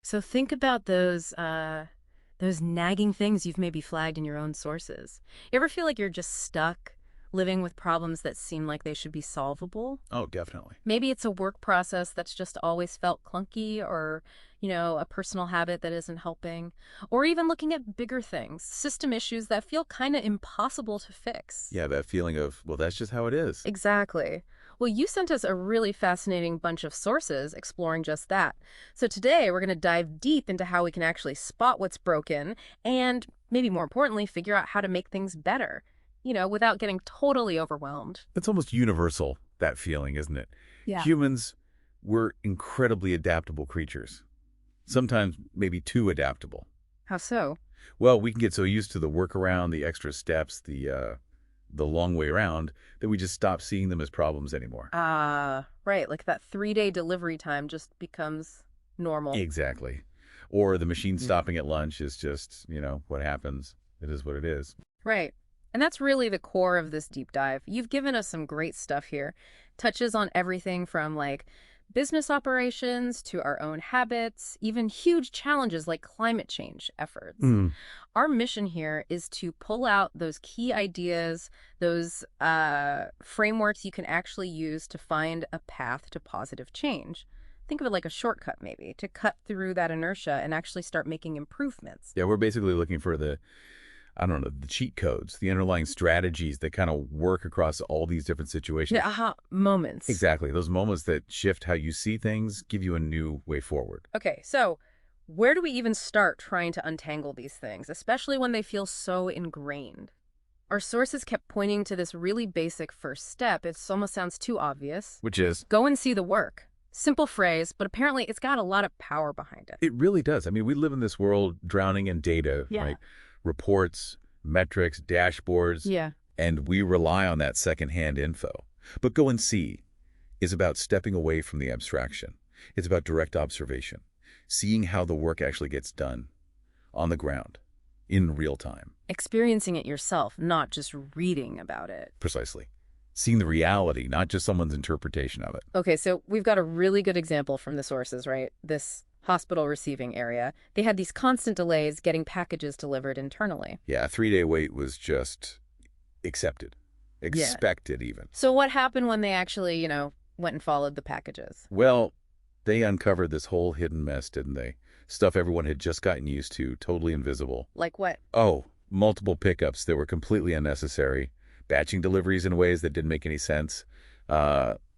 So think about those nagging things you've maybe flagged in your own sources. You ever feel like you're just stuck living with problems that seem like they should be solvable? Oh, definitely. Maybe it's a work process that's just always felt clunky or, a personal habit that isn't helping. Or even looking at bigger things, system issues that feel kind of impossible to fix. Yeah, that feeling of, well, that's just how it is. Exactly. Well, you sent us a really fascinating bunch of sources exploring just that. So today we're going to dive deep into how we can actually spot what's broken and, maybe more importantly, figure out how to make things better, without getting totally overwhelmed. It's almost universal, that feeling, isn't it? Yeah. Humans, we're incredibly adaptable creatures. Sometimes maybe too adaptable. How so? Well, we can get so used to the workaround, the extra steps, the long way around, that we just stop seeing them as problems anymore. Right. Like that 3-day delivery time just becomes normal. Exactly. Or the machine stopping at lunch is just, what happens. It is what it is. Right. And that's really the core of this deep dive. You've given us some great stuff here. Touches on everything from like business operations to our own habits, even huge challenges like climate change efforts. Mm. Our mission here is to pull out those key ideas, those frameworks you can actually use to find a path to positive change. Think of it like a shortcut, maybe, to cut through that inertia and actually start making improvements. Yeah, we're basically looking for the cheat codes, the underlying strategies that kind of work across all these different situations. Yeah, aha, moments. Exactly. Those moments that shift how you see things, give you a new way forward. Okay, so where do we even start trying to untangle these things, especially when they feel so ingrained? Our sources kept pointing to this really basic first step. It almost sounds too obvious. Which is, Go and see the work. Simple phrase, but apparently it's got a lot of power behind it. it really does. I mean, we live in this world drowning in data, Yeah. right? Reports, metrics, dashboards, Yeah. and we rely on that secondhand info. But go and see is about stepping away from the abstraction. It's about direct observation, seeing how the work actually gets done on the ground in real time. Experiencing it yourself, not just reading about it. Precisely. Seeing the reality, not just someone's interpretation of it. Okay, so we've got a really good example from the sources, right? This hospital receiving area. They had these constant delays getting packages delivered internally. Yeah, a 3-day wait was just accepted, expected even. So what happened when they actually, went and followed the packages? Well, they uncovered this whole hidden mess, didn't they? Stuff everyone had just gotten used to, totally invisible. Like what? Oh, multiple pickups that were completely unnecessary, batching deliveries in ways that didn't make any sense,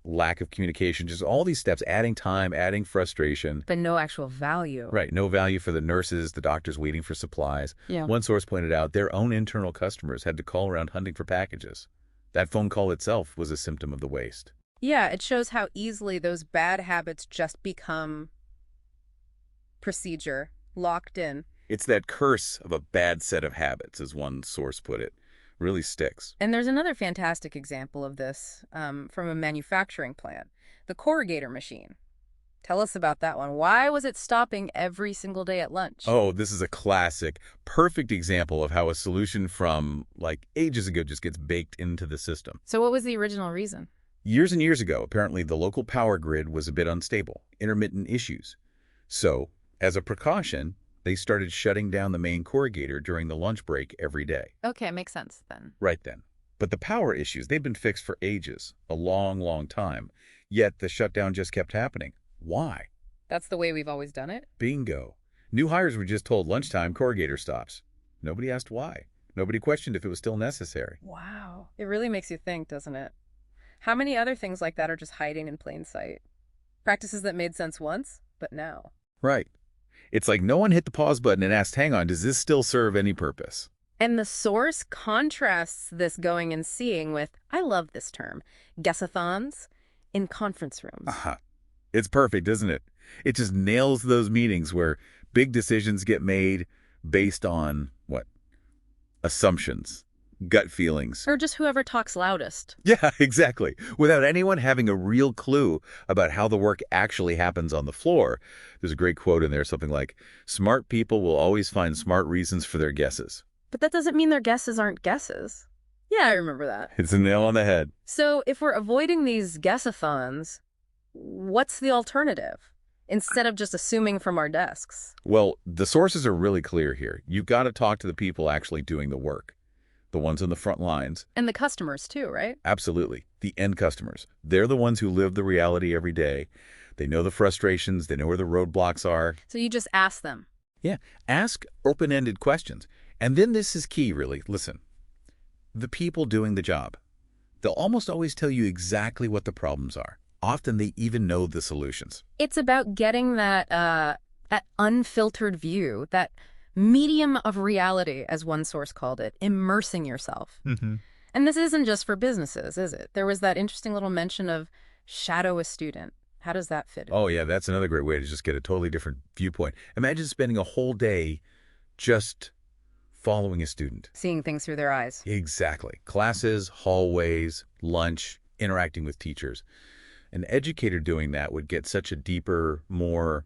lack of communication, just all these steps, adding time, adding frustration. But no actual value. Right, no value for the nurses, the doctors waiting for supplies. Yeah. One source pointed out their own internal customers had to call around hunting for packages. That phone call itself was a symptom of the waste. Yeah, it shows how easily those bad habits just become procedure, locked in. It's that curse of a bad set of habits, as one source put it. Really sticks. And there's another fantastic example of this from a manufacturing plant, the corrugator machine. Tell us about that one. Why was it stopping every single day at lunch? Oh, this is a classic, perfect example of how a solution from, like, ages ago just gets baked into the system. So what was the original reason? Years and years ago, apparently the local power grid was a bit unstable, intermittent issues. So, as a precaution, they started shutting down the main corrugator during the lunch break every day. Okay, makes sense then. Right then. But the power issues, they've been fixed for ages, a long, long time. Yet the shutdown just kept happening. Why? That's the way we've always done it? Bingo. New hires were just told lunchtime corrugator stops. Nobody asked why. Nobody questioned if it was still necessary. Wow. It really makes you think, doesn't it? How many other things like that are just hiding in plain sight? Practices that made sense once, but now. Right. It's like no one hit the pause button and asked, hang on, does this still serve any purpose? And the source contrasts this going and seeing with, I love this term, guessathons in conference rooms. Uh-huh. It's perfect, isn't it? It just nails those meetings where big decisions get made based on, what? Assumptions, gut feelings. Or just whoever talks loudest. Yeah, exactly. Without anyone having a real clue about how the work actually happens on the floor. There's a great quote in there, something like, smart people will always find smart reasons for their guesses. But that doesn't mean their guesses aren't guesses. Yeah, I remember that. It's a nail on the head. So if we're avoiding these guessathons, what's the alternative? instead of just assuming from our desks. Well, the sources are really clear here. You've got to talk to the people actually doing the work, the ones on the front lines. And the customers too, right? Absolutely. The end customers. They're the ones who live the reality every day. They know the frustrations. They know where the roadblocks are. So you just ask them. Yeah. Ask open-ended questions. And then this is key, really. Listen, the people doing the job, they'll almost always tell you exactly what the problems are. Often they even know the solutions. It's about getting that unfiltered view, that medium of reality, as one source called it, immersing yourself. And this isn't just for businesses, is it? There was that interesting little mention of shadow a student. How does that fit in? Oh, yeah, that's another great way to just get a totally different viewpoint. Imagine spending a whole day just following a student. Seeing things through their eyes. Exactly. Classes, hallways, lunch, interacting with teachers. An educator doing that would get such a deeper, more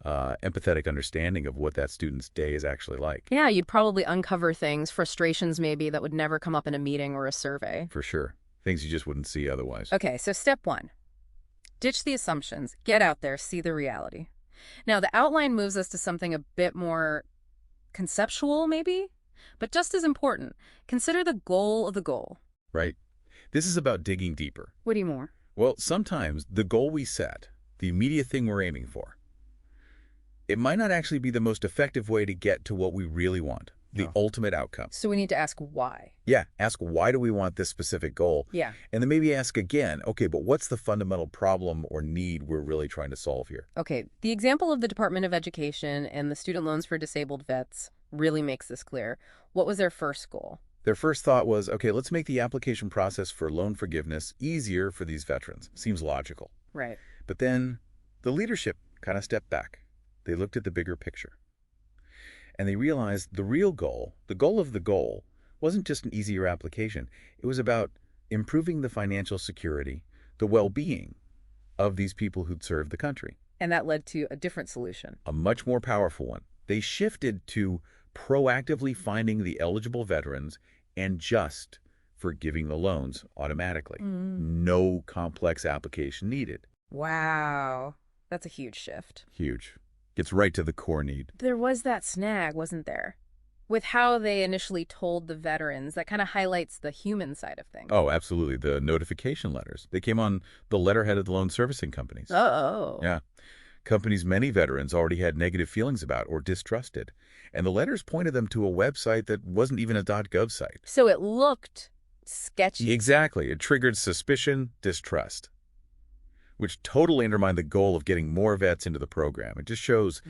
empathetic understanding of what that student's day is actually like. Yeah, you'd probably uncover things, frustrations maybe, that would never come up in a meeting or a survey. For sure. Things you just wouldn't see otherwise. Okay, so step one. Ditch the assumptions. Get out there. See the reality. Now, the outline moves us to something a bit more conceptual, maybe? But just as important, consider the goal of the goal. Right? This is about digging deeper. What do you more? Well, sometimes the goal we set, the immediate thing we're aiming for, it might not actually be the most effective way to get to what we really want, the ultimate outcome. So we need to ask why. Yeah, ask why do we want this specific goal? Yeah. And then maybe ask again, okay, but what's the fundamental problem or need we're really trying to solve here? Okay, the example of the Department of Education and the student loans for disabled vets really makes this clear. What was their first goal? Their first thought was, okay, let's make the application process for loan forgiveness easier for these veterans. Seems logical. Right. But then the leadership kind of stepped back. They looked at the bigger picture. And they realized the real goal, the goal of the goal, wasn't just an easier application. It was about improving the financial security, the well-being of these people who'd served the country. And that led to a different solution. A much more powerful one. They shifted to proactively finding the eligible veterans and just forgiving the loans automatically. No complex application needed. Wow. That's a huge shift. Huge. Gets right to the core need. There was that snag, wasn't there? With how they initially told the veterans, that kind of highlights the human side of things. Oh, absolutely. The notification letters. They came on the letterhead of the loan servicing companies. Oh. Yeah. Companies many veterans already had negative feelings about or distrusted. And the letters pointed them to a website that wasn't even a .gov site. So it looked sketchy. Exactly. It triggered suspicion, distrust, which totally undermined the goal of getting more vets into the program. It just shows,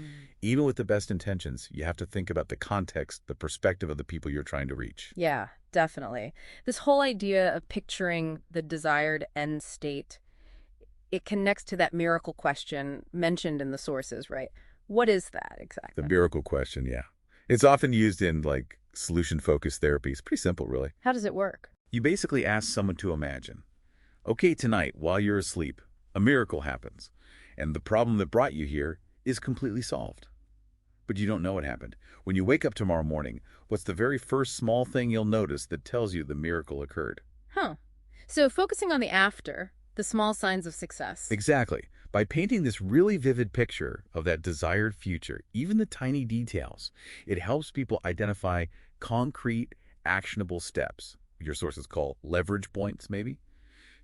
even with the best intentions, you have to think about the context, the perspective of the people you're trying to reach. Yeah, definitely. This whole idea of picturing the desired end state, it connects to that miracle question mentioned in the sources, right? What is that exactly? The miracle question, yeah. It's often used in, like, solution-focused therapy. It's pretty simple, really. How does it work? You basically ask someone to imagine, okay, tonight, while you're asleep, a miracle happens, and the problem that brought you here is completely solved. But you don't know what happened. When you wake up tomorrow morning, what's the very first small thing you'll notice that tells you the miracle occurred? Huh. So focusing on the after, the small signs of success. Exactly. By painting this really vivid picture of that desired future, even the tiny details, it helps people identify concrete, actionable steps. Your sources call leverage points, maybe?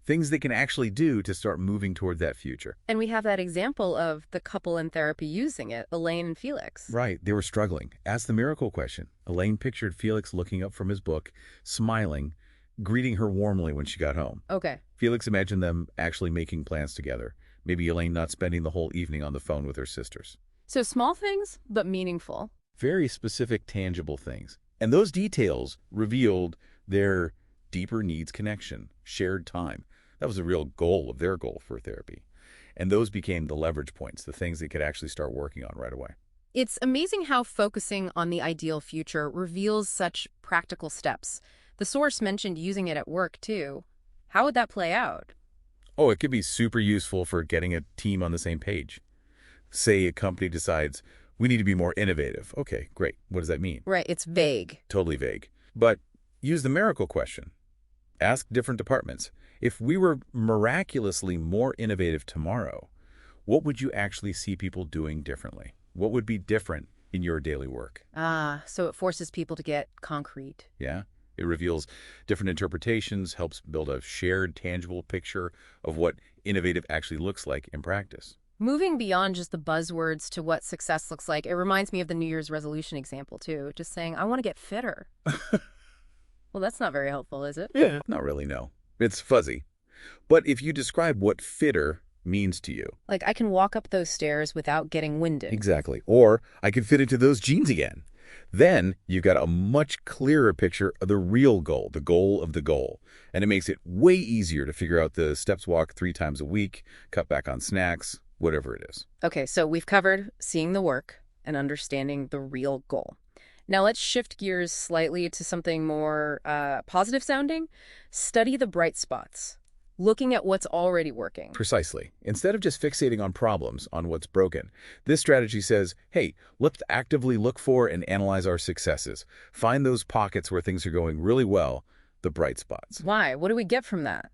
Things they can actually do to start moving toward that future. And we have that example of the couple in therapy using it, Elaine and Felix. Right. They were struggling. Ask the miracle question. Elaine pictured Felix looking up from his book, smiling, greeting her warmly when she got home. Okay. Felix imagined them actually making plans together. Maybe Elaine not spending the whole evening on the phone with her sisters. So small things, but meaningful. Very specific, tangible things. And those details revealed their deeper needs connection, shared time. That was the real goal of their goal for therapy. And those became the leverage points, the things they could actually start working on right away. It's amazing how focusing on the ideal future reveals such practical steps. The source mentioned using it at work, too. How would that play out? Oh, it could be super useful for getting a team on the same page. Say a company decides, we need to be more innovative. Okay, great. What does that mean? Right, it's vague. Totally vague. But use the miracle question. Ask different departments. If we were miraculously more innovative tomorrow, What would you actually see people doing differently? What would be different in your daily work? Ah, so it forces people to get concrete. Yeah? It reveals different interpretations, helps build a shared, tangible picture of what innovative actually looks like in practice. Moving beyond just the buzzwords to what success looks like, it reminds me of the New Year's resolution example, too. Just saying, I want to get fitter. Well, that's not very helpful, is it? Yeah. Not really, no. It's fuzzy. But if you describe what fitter means to you. Like, I can walk up those stairs without getting winded. Exactly. Or I can fit into those jeans again. Then you've got a much clearer picture of the real goal, the goal of the goal. And it makes it way easier to figure out the steps walk 3 times a week, cut back on snacks, whatever it is. Okay, so we've covered seeing the work and understanding the real goal. Now let's shift gears slightly to something more positive sounding. Study the bright spots, looking at what's already working. Precisely. Instead of just fixating on problems, on what's broken, this strategy says, hey, let's actively look for and analyze our successes. Find those pockets where things are going really well, the bright spots. Why? What do we get from that?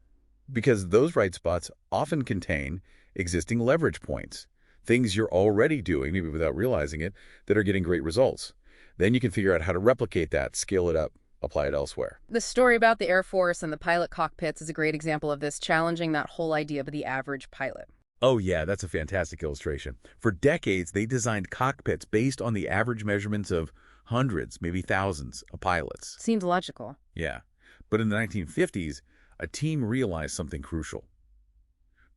Because those bright spots often contain existing leverage points, things you're already doing, maybe without realizing it, that are getting great results. Then you can figure out how to replicate that, scale it up, apply it elsewhere. The story about the Air Force and the pilot cockpits is a great example of this, challenging that whole idea of the average pilot. Oh yeah, that's a fantastic illustration. For decades, they designed cockpits based on the average measurements of hundreds, maybe thousands of pilots. Seems logical. Yeah. But in the 1950s, a team realized something crucial.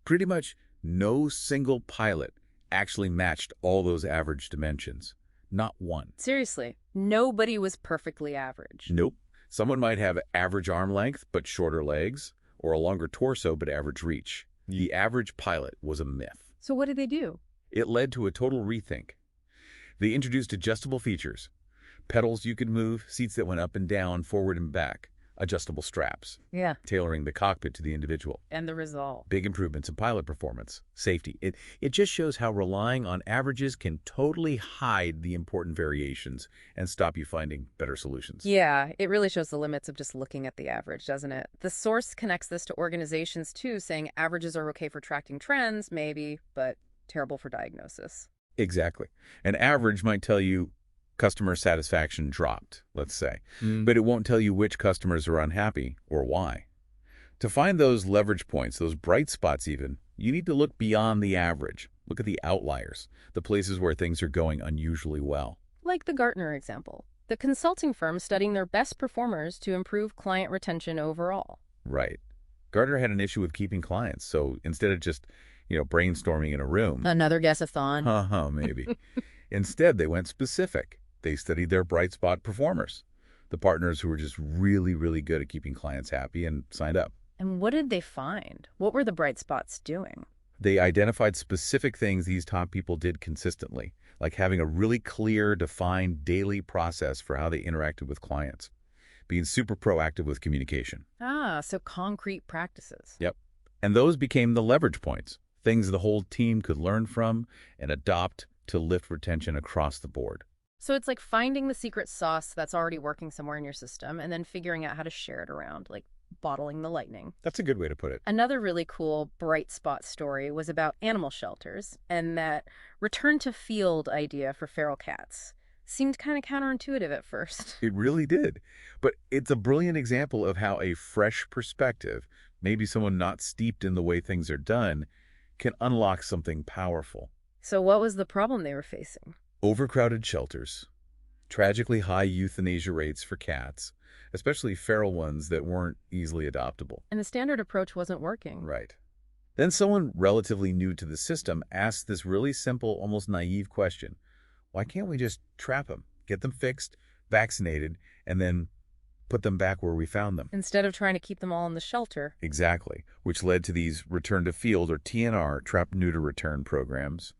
Pretty much no single pilot actually matched all those average dimensions. Not one. Seriously, nobody was perfectly average. Nope. Someone might have average arm length, but shorter legs, or a longer torso, but average reach. The average pilot was a myth. So what did they do? It led to a total rethink. They introduced adjustable features. Pedals you could move, seats that went up and down, forward and back, adjustable straps, Yeah. tailoring the cockpit to the individual. And the result. Big improvements in pilot performance, safety. It just shows how relying on averages can totally hide the important variations and stop you finding better solutions. Yeah, it really shows the limits of just looking at the average, doesn't it? The source connects this to organizations too, saying averages are okay for tracking trends, maybe, but terrible for diagnosis. Exactly. An average might tell you customer satisfaction dropped, let's say, but it won't tell you which customers are unhappy or why. To find those leverage points, those bright spots even, you need to look beyond the average. Look at the outliers, the places where things are going unusually well. Like the Gartner example, the consulting firm studying their best performers to improve client retention overall. Right. Gartner had an issue with keeping clients, so instead of just, brainstorming in a room, Another guess-a-thon. maybe. Instead, they went specific. They studied their bright spot performers, the partners who were just really, really good at keeping clients happy and signed up. And what did they find? What were the bright spots doing? They identified specific things these top people did consistently, like having a really clear, defined daily process for how they interacted with clients, being super proactive with communication. Ah, so concrete practices. Yep. And those became the leverage points, things the whole team could learn from and adopt to lift retention across the board. So it's like finding the secret sauce that's already working somewhere in your system and then figuring out how to share it around, like bottling the lightning. That's a good way to put it. Another really cool bright spot story was about animal shelters and that return to field idea for feral cats. Seemed kind of counterintuitive at first. It really did. But it's a brilliant example of how a fresh perspective, maybe someone not steeped in the way things are done, can unlock something powerful. So what was the problem they were facing? Overcrowded shelters, tragically high euthanasia rates for cats, especially feral ones that weren't easily adoptable. And the standard approach wasn't working. Right. Then someone relatively new to the system asked this really simple, almost naive question. Why can't we just trap them, get them fixed, vaccinated, and then put them back where we found them? Instead of trying to keep them all in the shelter. Exactly, which led to these return to field or TNR, trap neuter return programs.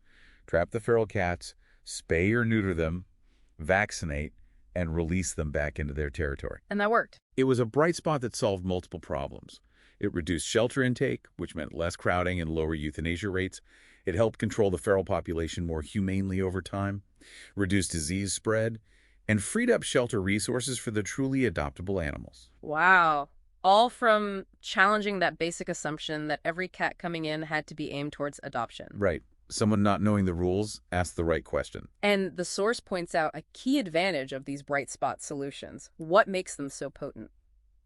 Trap the feral cats, spay or neuter them, vaccinate, and release them back into their territory. And that worked. It was a bright spot that solved multiple problems. It reduced shelter intake, which meant less crowding and lower euthanasia rates. It helped control the feral population more humanely over time, reduced disease spread, and freed up shelter resources for the truly adoptable animals. Wow. All from challenging that basic assumption that every cat coming in had to be aimed towards adoption. Right. Someone not knowing the rules asks the right question. And the source points out a key advantage of these bright spot solutions. What makes them so potent?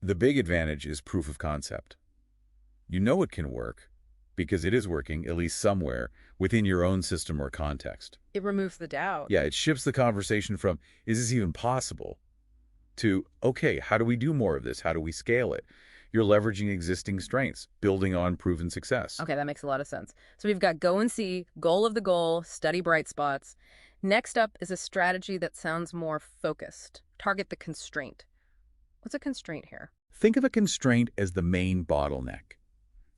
The big advantage is proof of concept. You know it can work because it is working, at least somewhere, within your own system or context. It removes the doubt. Yeah, it shifts the conversation from, is this even possible, to, okay, how do we do more of this? How do we scale it? You're leveraging existing strengths, building on proven success. Okay, that makes a lot of sense. So we've got go and see, goal of the goal, study bright spots. Next up is a strategy that sounds more focused. Target the constraint. What's a constraint here? Think of a constraint as the main bottleneck,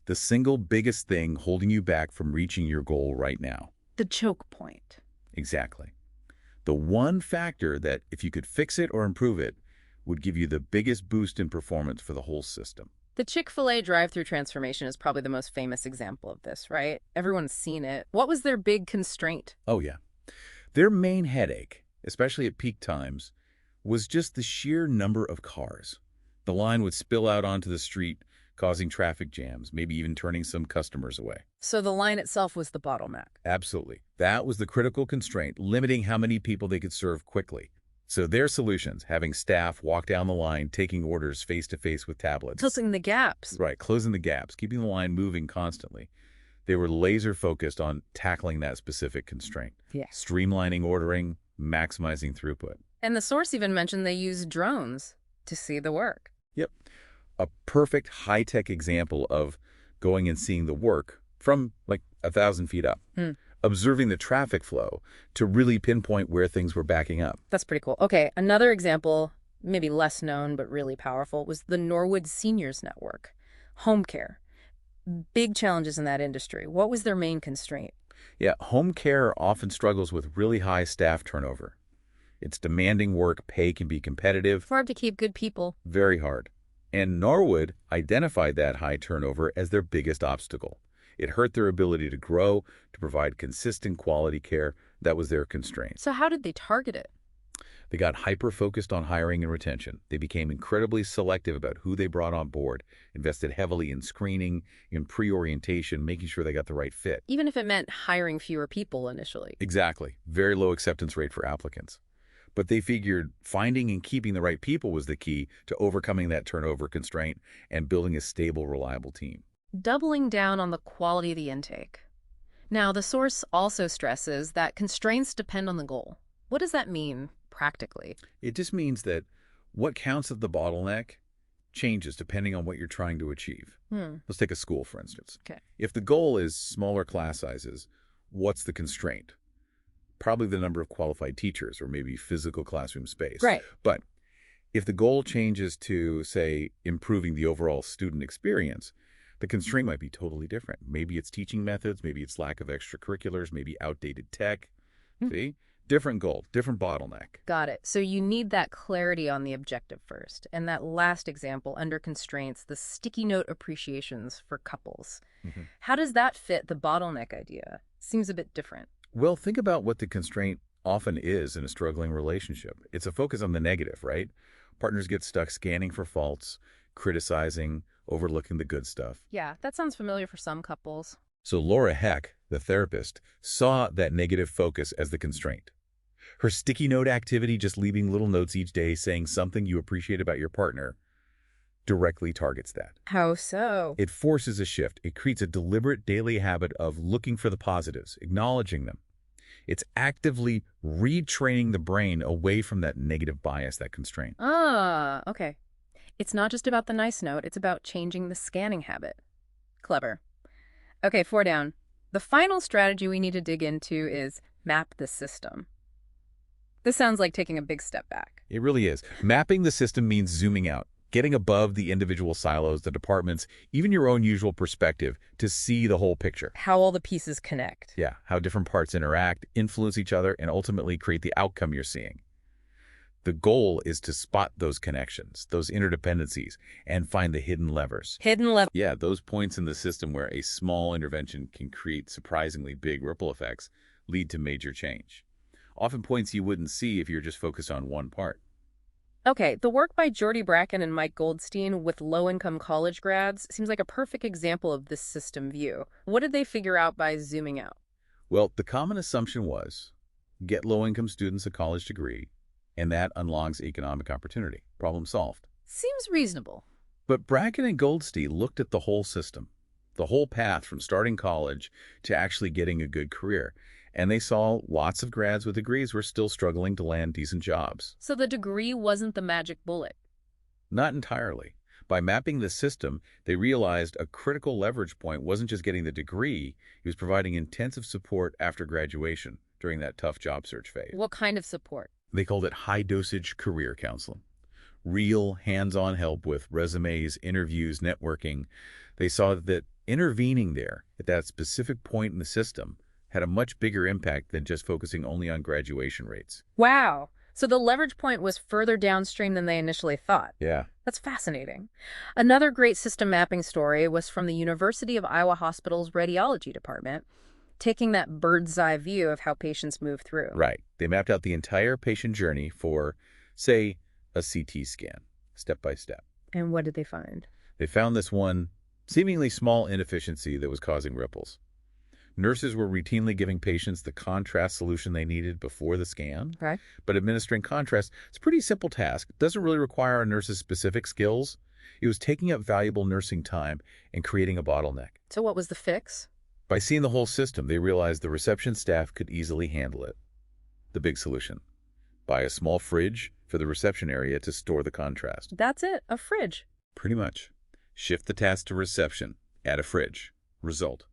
the single biggest thing holding you back from reaching your goal right now. The choke point. Exactly. The one factor that, if you could fix it or improve it, would give you the biggest boost in performance for the whole system. The Chick-fil-A drive-thru transformation is probably the most famous example of this, right? Everyone's seen it. What was their big constraint? Oh, yeah. Their main headache, especially at peak times, was just the sheer number of cars. The line would spill out onto the street, causing traffic jams, maybe even turning some customers away. So the line itself was the bottleneck. Absolutely. That was the critical constraint, limiting how many people they could serve quickly. So their solutions, having staff walk down the line, taking orders face-to-face with tablets. Closing the gaps. Right, closing the gaps, keeping the line moving constantly. They were laser-focused on tackling that specific constraint. Yeah. Streamlining ordering, maximizing throughput. And the source even mentioned they used drones to see the work. Yep. A perfect high-tech example of going and seeing the work from like 1,000 feet up. Observing the traffic flow to really pinpoint where things were backing up. That's pretty cool. Okay, another example, maybe less known but really powerful, was the Norwood Seniors Network. Home care. Big challenges in that industry. What was their main constraint? Yeah, home care often struggles with really high staff turnover. It's demanding work, pay can be competitive. Hard to keep good people. Very hard. And Norwood identified that high turnover as their biggest obstacle. It hurt their ability to grow, to provide consistent quality care. That was their constraint. So how did they target it? They got hyper-focused on hiring and retention. They became incredibly selective about who they brought on board, invested heavily in screening, in pre-orientation, making sure they got the right fit. Even if it meant hiring fewer people initially. Exactly. Very low acceptance rate for applicants. But they figured finding and keeping the right people was the key to overcoming that turnover constraint and building a stable, reliable team. Doubling down on the quality of the intake. Now, the source also stresses that constraints depend on the goal. What does that mean practically? It just means that what counts as the bottleneck changes depending on what you're trying to achieve. Let's take a school, for instance. Okay. If the goal is smaller class sizes, what's the constraint? Probably the number of qualified teachers or maybe physical classroom space. Right. But if the goal changes to, say, improving the overall student experience, the constraint might be totally different. Maybe it's teaching methods, maybe it's lack of extracurriculars, maybe outdated tech. See? Different goal, different bottleneck. Got it. So you need that clarity on the objective first. And that last example, under constraints, the sticky note appreciations for couples. How does that fit the bottleneck idea? Seems a bit different. Well, think about what the constraint often is in a struggling relationship. It's a focus on the negative, right? Partners get stuck scanning for faults, criticizing, overlooking the good stuff. Yeah, that sounds familiar for some couples. So Laura Heck, the therapist, saw that negative focus as the constraint. Her sticky note activity, just leaving little notes each day saying something you appreciate about your partner, directly targets that. How so? It forces a shift. It creates a deliberate daily habit of looking for the positives, acknowledging them. It's actively retraining the brain away from that negative bias, that constraint. Ah, okay. It's not just about the nice note, it's about changing the scanning habit. Clever. Okay, 4 down. The final strategy we need to dig into is map the system. This sounds like taking a big step back. It really is. Mapping the system means zooming out, getting above the individual silos, the departments, even your own usual perspective to see the whole picture. How all the pieces connect. Yeah, how different parts interact, influence each other, and ultimately create the outcome you're seeing. The goal is to spot those connections, those interdependencies, and find the hidden levers. Hidden level. Yeah, those points in the system where a small intervention can create surprisingly big ripple effects lead to major change. Often points you wouldn't see if you're just focused on one part. Okay, the work by Jordy Bracken and Mike Goldstein with low-income college grads seems like a perfect example of this system view. What did they figure out by zooming out? Well, the common assumption was get low-income students a college degree, and that unlocks economic opportunity. Problem solved. Seems reasonable. But Brackett and Goldstein looked at the whole system, the whole path from starting college to actually getting a good career. And they saw lots of grads with degrees were still struggling to land decent jobs. So the degree wasn't the magic bullet. Not entirely. By mapping the system, they realized a critical leverage point wasn't just getting the degree, it was providing intensive support after graduation during that tough job search phase. What kind of support? They called it high-dosage career counseling. Real hands-on help with resumes, interviews, networking. They saw that intervening there at that specific point in the system had a much bigger impact than just focusing only on graduation rates. Wow. So the leverage point was further downstream than they initially thought. Yeah. That's fascinating. Another great system mapping story was from the University of Iowa Hospital's radiology department, taking that bird's eye view of how patients move through. Right. They mapped out the entire patient journey for, say, a CT scan, step by step. And what did they find? They found this one seemingly small inefficiency that was causing ripples. Nurses were routinely giving patients the contrast solution they needed before the scan. Okay. But administering contrast is a pretty simple task. It doesn't really require a nurse's specific skills. It was taking up valuable nursing time and creating a bottleneck. So what was the fix? By seeing the whole system, they realized the reception staff could easily handle it. The big solution: buy a small fridge for the reception area to store the contrast. That's it, a fridge. Pretty much. Shift the task to reception, add a fridge. Result: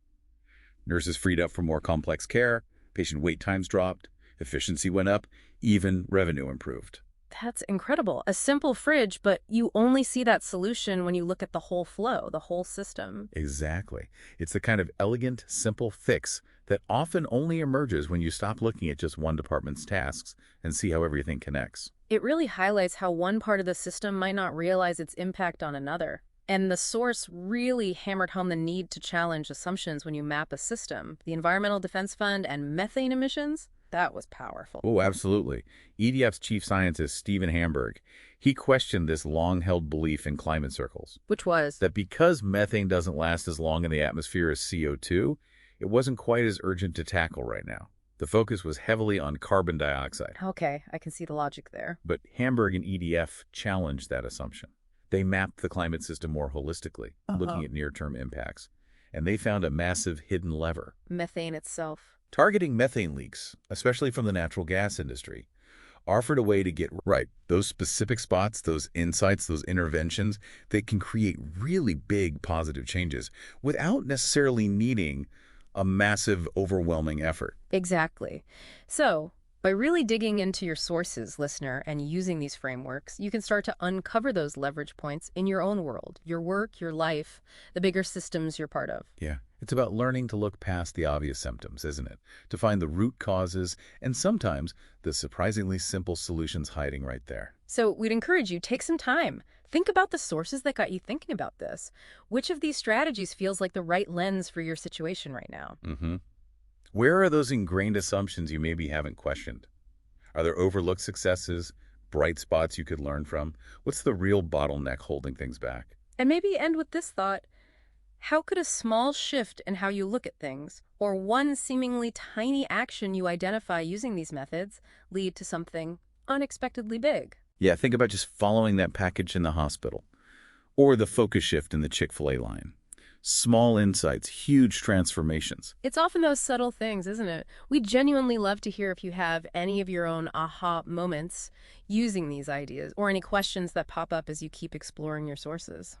nurses freed up for more complex care, patient wait times dropped, efficiency went up, even revenue improved. That's incredible. A simple fridge, but you only see that solution when you look at the whole flow, the whole system. Exactly. It's the kind of elegant, simple fix that often only emerges when you stop looking at just one department's tasks and see how everything connects. It really highlights how one part of the system might not realize its impact on another. And the source really hammered home the need to challenge assumptions when you map a system. The Environmental Defense Fund and methane emissions, that was powerful. Oh, absolutely. EDF's chief scientist, Stephen Hamburg, he questioned this long-held belief in climate circles. Which was? That because methane doesn't last as long in the atmosphere as CO2, it wasn't quite as urgent to tackle right now. The focus was heavily on carbon dioxide. Okay, I can see the logic there. But Hamburg and EDF challenged that assumption. They mapped the climate system more holistically, looking at near-term impacts. And they found a massive hidden lever. Methane itself. Targeting methane leaks, especially from the natural gas industry, offered a way to get right those specific spots, those insights, those interventions that can create really big positive changes without necessarily needing a massive, overwhelming effort. Exactly. So, by really digging into your sources, listener, and using these frameworks, you can start to uncover those leverage points in your own world, your work, your life, the bigger systems you're part of. Yeah. It's about learning to look past the obvious symptoms, isn't it? To find the root causes and sometimes the surprisingly simple solutions hiding right there. So we'd encourage you, take some time. Think about the sources that got you thinking about this. Which of these strategies feels like the right lens for your situation right now? Where are those ingrained assumptions you maybe haven't questioned? Are there overlooked successes, bright spots you could learn from? What's the real bottleneck holding things back? And maybe end with this thought. How could a small shift in how you look at things, or one seemingly tiny action you identify using these methods, lead to something unexpectedly big? Yeah, think about just following that package in the hospital, or the focus shift in the Chick-fil-A line. Small insights, huge transformations. It's often those subtle things, isn't it? We genuinely love to hear if you have any of your own aha moments using these ideas, or any questions that pop up as you keep exploring your sources.